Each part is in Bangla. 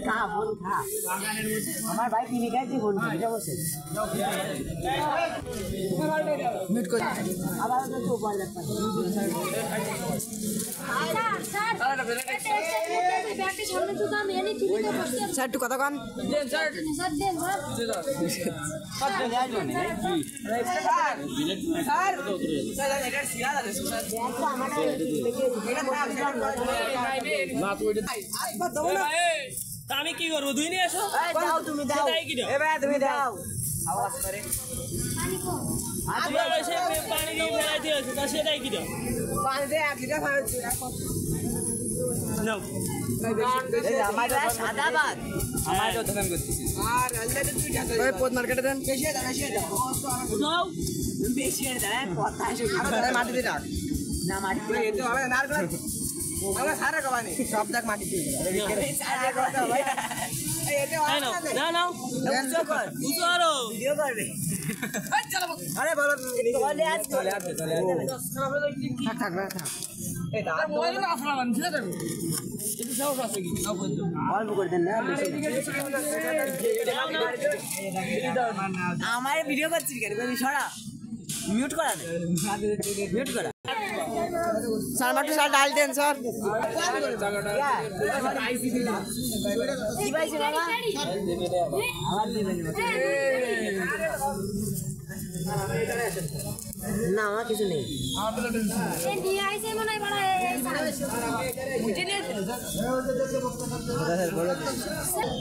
খা বোন খা আমার ভাই কিনে খাইছে বোন এটা বসে মিট করে আবার তো বল লাগবে স্যার একটু কথা কন স্যার দেন আমি কি করবো দুই নিয়ে এসো তুমি দাও তুমি দাও আওয়াজ করে পানি দিয়ে ফেলাইতে হয়েছে তা সেটাই কি দাও পানি দিয়ে 1 লিটার ফেলাচ্ছি নাও সাদা ভাত আমার তো দোকান করতেছি আর আল্লাহ তুই টাকা ওই পোত মার্কেটে দেন বেশি দাও বেশি দাও কথা আসে মাটি দিয়ে রাখ না মাটি এই তো হবে না আমরা সারা কবানি সব দাগ মাটি দিয়ে সারা কথা ভাই এই এটা না না উঁচু কর ভিডিও করবে চলো আরে বলো চলে আসবে থাক থাক থাক এই দা মোবাইল না আসলা বান ছিল তুমি এটা সব আছে কি অল্প করে দেন না আমার ভিডিও করছি কেন তুমি সরা মিউট করা দে মিউট করা স্যার মাত্র স্যার ডাল দেন স্যার কি পাইছে বাবা আবার দেবেন না আমার কিছু নেই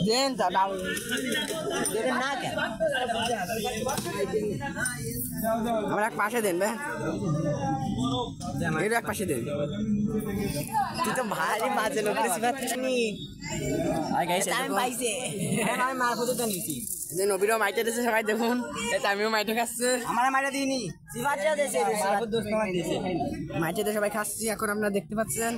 দেন তা ডাল দেবেন না কেন আমার এক পাশে দেন ভাই এটা এক পাশে দেন তুই তো ভারী বাজে লোক আমি মার ফটো তো নিয়েছি নবীরও মাইটা দিয়েছে সবাই দেখুন আমিও মাইটা খাচ্ছে আমার মাইটা দিইনি মাইটা দিয়ে সবাই খাচ্ছি এখন আপনারা দেখতে পাচ্ছেন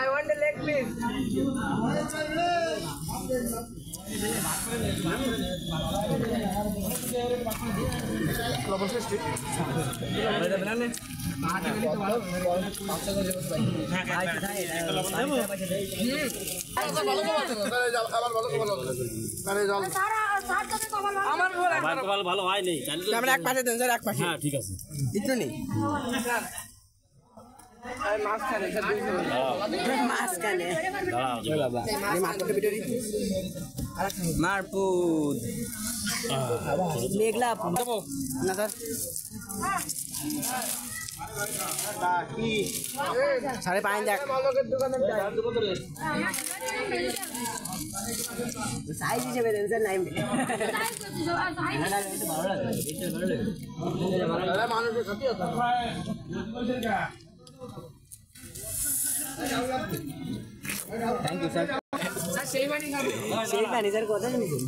I want a leg piece. ভালো হয় নেই আমরা এক পাশে দেন স্যার এক পাশে হ্যাঁ ঠিক আছে একটু নেই মারপুদ মেঘলা না স্যার 5.5 দেখ সাইজ হিসেবে দেন স্যার নাইম মানুষের সাথে থ্যাংক ইউ স্যার সেই পানি স্যার কথা শুনছেন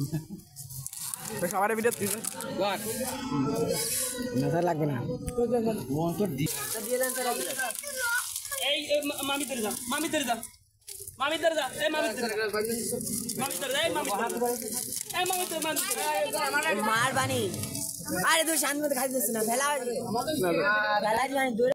সবার ভিডিও না স্যার লাগবে না দিয়ে দেন স্যার এই মামি তেরে যা মামি তেরে যা মামি তেরে যা এই মামি তেরে মামি তেরে এই মামি এই মামি তেরে মার বানি আরে তুই শান্ত মতো খাইছিস না ফেলা ফেলা মানে দূরে